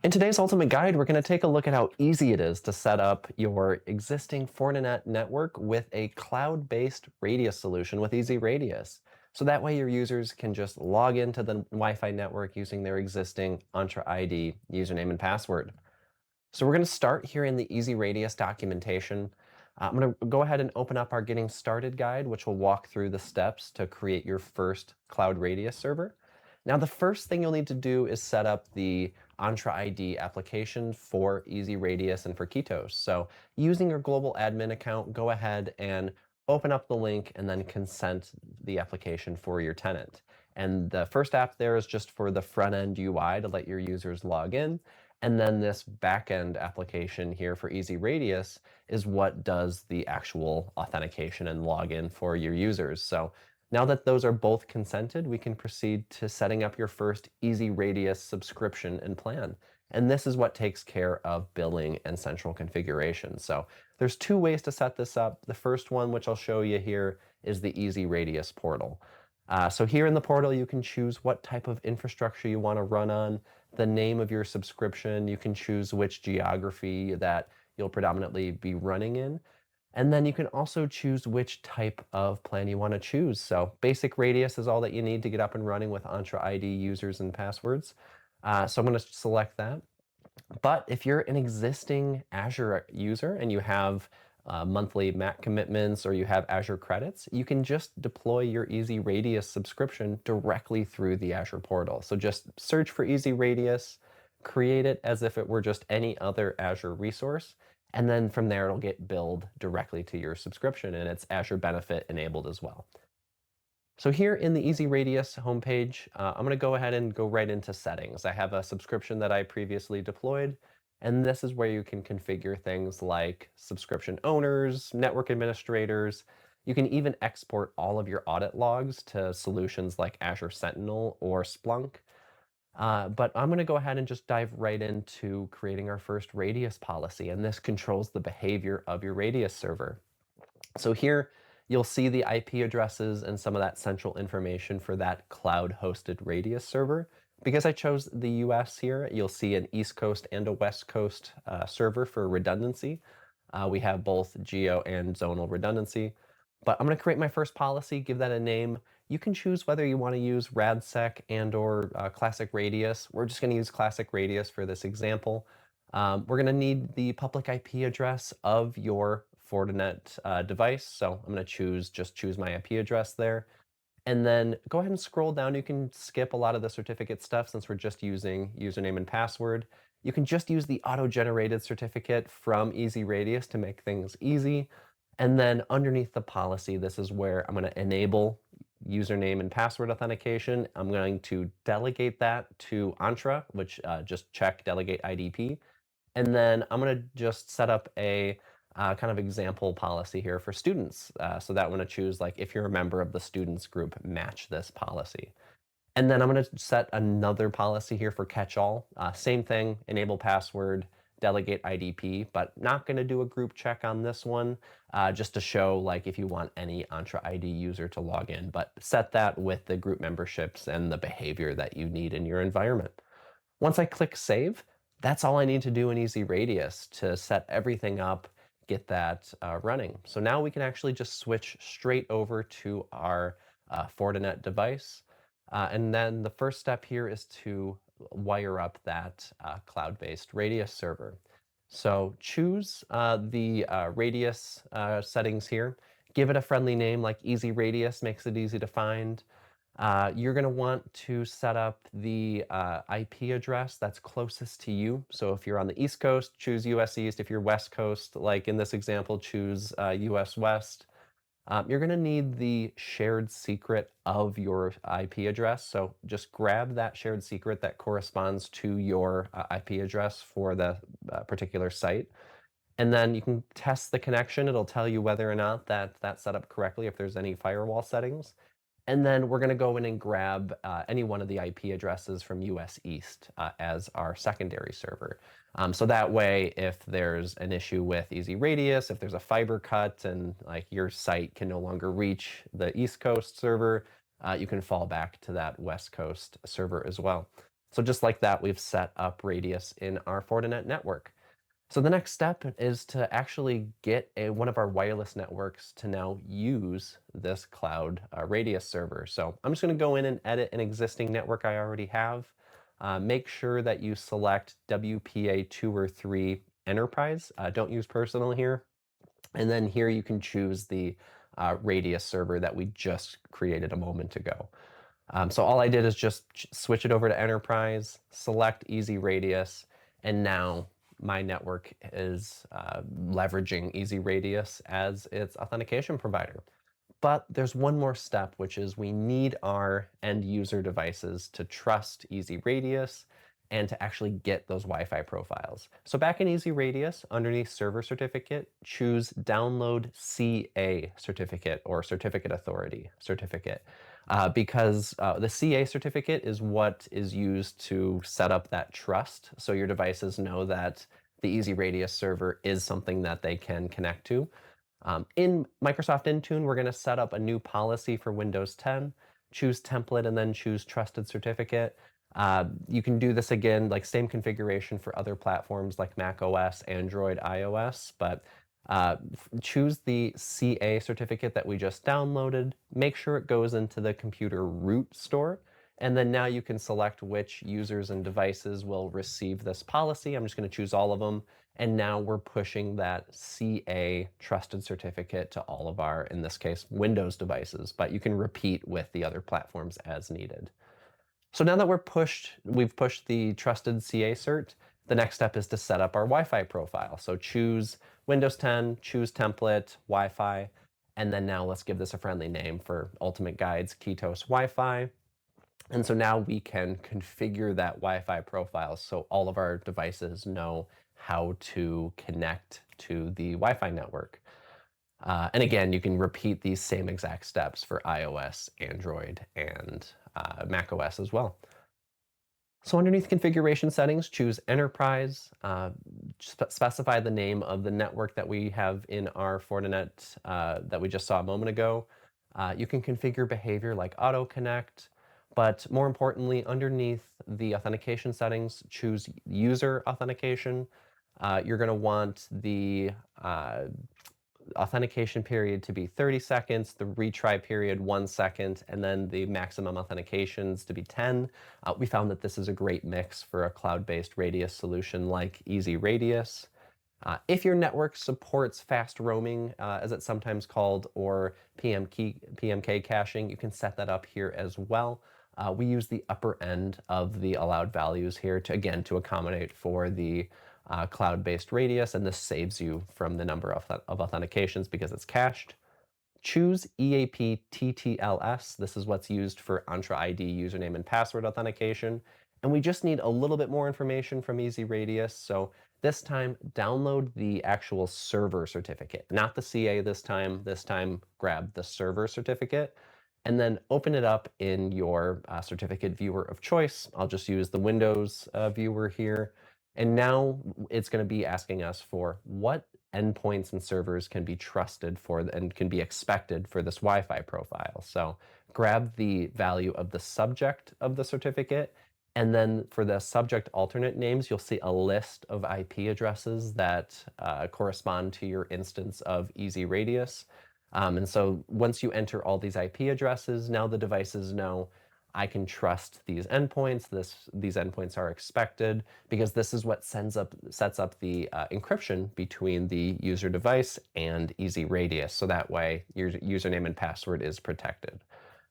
In today's Ultimate Guide, we're going to take a look at how easy it is to set up your existing Fortinet network with a cloud-based radius solution with EZRADIUS. So that way your users can just log into the Wi-Fi network using their existing Entra ID username and password. So we're going to start here in the EZRADIUS documentation. I'm going to go ahead and open up our Getting Started guide, which will walk through the steps to create your first Cloud Radius server. Now, the first thing you'll need to do is set up the Entra ID application for EZRADIUS and for Ketos. So using your global admin account, go ahead and open up the link and then consent the application for your tenant. And the first app there is just for the front-end UI to let your users log in. And then this backend application here for EZRADIUS is what does the actual authentication and login for your users. So now that those are both consented, we can proceed to setting up your first EZRADIUS subscription and plan. And this is what takes care of billing and central configuration. So there's two ways to set this up. The first one, which I'll show you here, is the EZRADIUS portal. So here in the portal, you can choose what type of infrastructure you want to run on, the name of your subscription. You can choose which geography that you'll predominantly be running in. And then you can also choose which type of plan you want to choose. So basic radius is all that you need to get up and running with Entra ID users and passwords. So I'm going to select that. But if you're an existing Azure user and you have monthly MAC commitments or you have Azure credits, you can just deploy your EZRADIUS subscription directly through the Azure portal. So just search for EZRADIUS, create it as if it were just any other Azure resource, and then from there it'll get billed directly to your subscription, and it's Azure benefit enabled as well. So here in the EZRADIUS homepage, I'm going to go ahead and go right into settings. I have a subscription that I previously deployed, and this is where you can configure things like subscription owners, network administrators. You can even export all of your audit logs to solutions like Azure Sentinel or Splunk. But I'm going to go ahead and just dive right into creating our first radius policy, and this controls the behavior of your radius server. So here you'll see the IP addresses and some of that central information for that cloud-hosted radius server. Because I chose the US here, you'll see an East Coast and a West Coast server for redundancy. We have both geo and zonal redundancy. But I'm going to create my first policy, give that a name. You can choose whether you want to use RADSEC and or Classic Radius. We're just going to use Classic Radius for this example. We're going to need the public IP address of your Fortinet device. So I'm going to just choose my IP address there. And then go ahead and scroll down. You can skip a lot of the certificate stuff since we're just using username and password. You can just use the auto-generated certificate from EZRADIUS to make things easy. And then underneath the policy, this is where I'm going to enable username and password authentication. I'm going to delegate that to Entra, which just check delegate IDP. And then I'm going to just set up a kind of example policy here for students. So that I'm going to choose, like, if you're a member of the students group, match this policy. And then I'm going to set another policy here for catch-all. Same thing, enable password, delegate IDP, but not going to do a group check on this one, just to show, like, if you want any Entra ID user to log in, but set that with the group memberships and the behavior that you need in your environment. Once I click save, that's all I need to do in EZRADIUS to set everything up, get that running. So now we can actually just switch straight over to our Fortinet device. And then the first step here is to wire up that cloud-based radius server. So choose the radius settings here. Give it a friendly name like EZRADIUS, makes it easy to find. You're going to want to set up the IP address that's closest to you. So if you're on the East Coast, choose US East. If you're West Coast, like in this example, choose US West. You're going to need the shared secret of your IP address. So just grab that shared secret that corresponds to your IP address for the particular site. And then you can test the connection. It'll tell you whether or not that's set up correctly, if there's any firewall settings. And then we're going to go in and grab any one of the IP addresses from US East as our secondary server. So that way, if there's an issue with EZRADIUS, if there's a fiber cut and like your site can no longer reach the East Coast server, you can fall back to that West Coast server as well. So just like that, we've set up Radius in our Fortinet network. So the next step is to actually get one of our wireless networks to now use this cloud Radius server. So I'm just going to go in and edit an existing network I already have. Make sure that you select WPA 2 or 3 Enterprise. Don't use personal here. And then here you can choose the Radius server that we just created a moment ago. So all I did is just switch it over to Enterprise, select EZRADIUS, and now my network is leveraging EZRADIUS as its authentication provider. But there's one more step, which is we need our end user devices to trust EZRADIUS and to actually get those Wi-Fi profiles. So back in EZRADIUS, underneath Server Certificate, choose Download CA Certificate or Certificate Authority Certificate. Because the CA certificate is what is used to set up that trust, so your devices know that the EZRADIUS server is something that they can connect to. In Microsoft Intune, we're going to set up a new policy for Windows 10, choose template, and then choose trusted certificate. You can do this again, like same configuration for other platforms like Mac OS, Android, iOS, but choose the CA certificate that we just downloaded, make sure it goes into the computer root store, and then now you can select which users and devices will receive this policy. I'm just going to choose all of them. And now we're pushing that CA trusted certificate to all of our, in this case, Windows devices, but you can repeat with the other platforms as needed. So now that we've pushed the trusted CA cert, the next step is to set up our Wi-Fi profile. So choose Windows 10, choose template, Wi-Fi, and then now let's give this a friendly name for Ultimate Guides Ketos Wi-Fi. And so now we can configure that Wi-Fi profile so all of our devices know how to connect to the Wi-Fi network. And again, you can repeat these same exact steps for iOS, Android, and Mac OS as well. So underneath configuration settings, choose Enterprise, specify the name of the network that we have in our Fortinet that we just saw a moment ago. You can configure behavior like auto connect, but more importantly, underneath the authentication settings, choose user authentication. You're going to want the authentication period to be 30 seconds, the retry period 1 second, and then the maximum authentications to be 10. We found that this is a great mix for a cloud-based Radius solution like EZRADIUS. If your network supports fast roaming, as it's sometimes called, or PMK caching, you can set that up here as well. We use the upper end of the allowed values here to, again, to accommodate for the cloud-based Radius, and this saves you from the number of authentications because it's cached. Choose EAP TTLS. This is what's used for Entra ID username and password authentication. And we just need a little bit more information from EZRADIUS. So this time, download the actual server certificate, not the CA this time. This time, grab the server certificate and then open it up in your certificate viewer of choice. I'll just use the Windows viewer here. And now it's going to be asking us for what endpoints and servers can be trusted for and can be expected for this Wi-Fi profile. So grab the value of the subject of the certificate. And then for the subject alternate names, you'll see a list of IP addresses that correspond to your instance of EZRADIUS. And so once you enter all these IP addresses, now the devices know I can trust these endpoints. These endpoints are expected because this is what sets up the encryption between the user device and EZRADIUS. So that way your username and password is protected.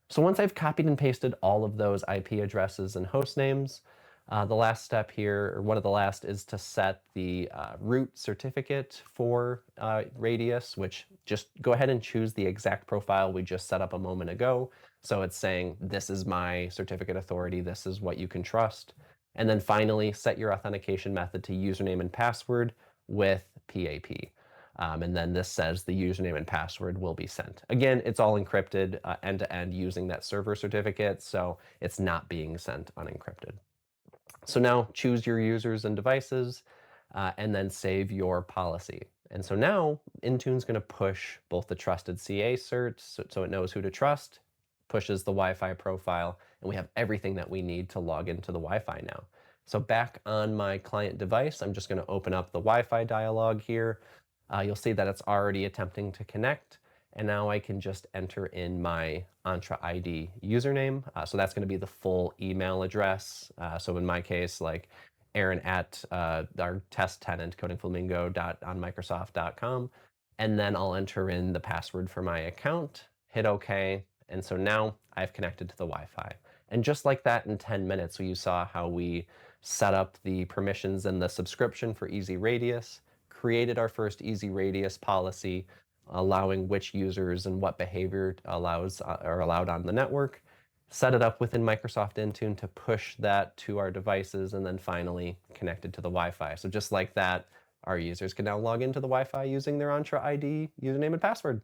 So once I've copied and pasted all of those IP addresses and host names, the last step here, or one of the last, is to set the root certificate for Radius, which just go ahead and choose the exact profile we just set up a moment ago. So it's saying, this is my certificate authority, this is what you can trust. And then finally, set your authentication method to username and password with PAP. And then this says the username and password will be sent. Again, it's all encrypted end-to-end using that server certificate, so it's not being sent unencrypted. So now choose your users and devices, and then save your policy. And so now Intune's going to push both the trusted CA cert, so it knows who to trust, pushes the Wi-Fi profile, and we have everything that we need to log into the Wi-Fi now. So back on my client device, I'm just going to open up the Wi-Fi dialog here. You'll see that it's already attempting to connect, and now I can just enter in my Entra ID username. So that's going to be the full email address. So in my case, like Aaron at our test tenant, codingflamingo.onmicrosoft.com. And then I'll enter in the password for my account, hit OK. And so now I've connected to the Wi-Fi. And just like that, in 10 minutes, you saw how we set up the permissions and the subscription for EZRADIUS, created our first EZRADIUS policy, allowing which users and what behavior are allowed on the network, set it up within Microsoft Intune to push that to our devices, and then finally connected to the Wi-Fi. So just like that, our users can now log into the Wi-Fi using their Entra ID username and password.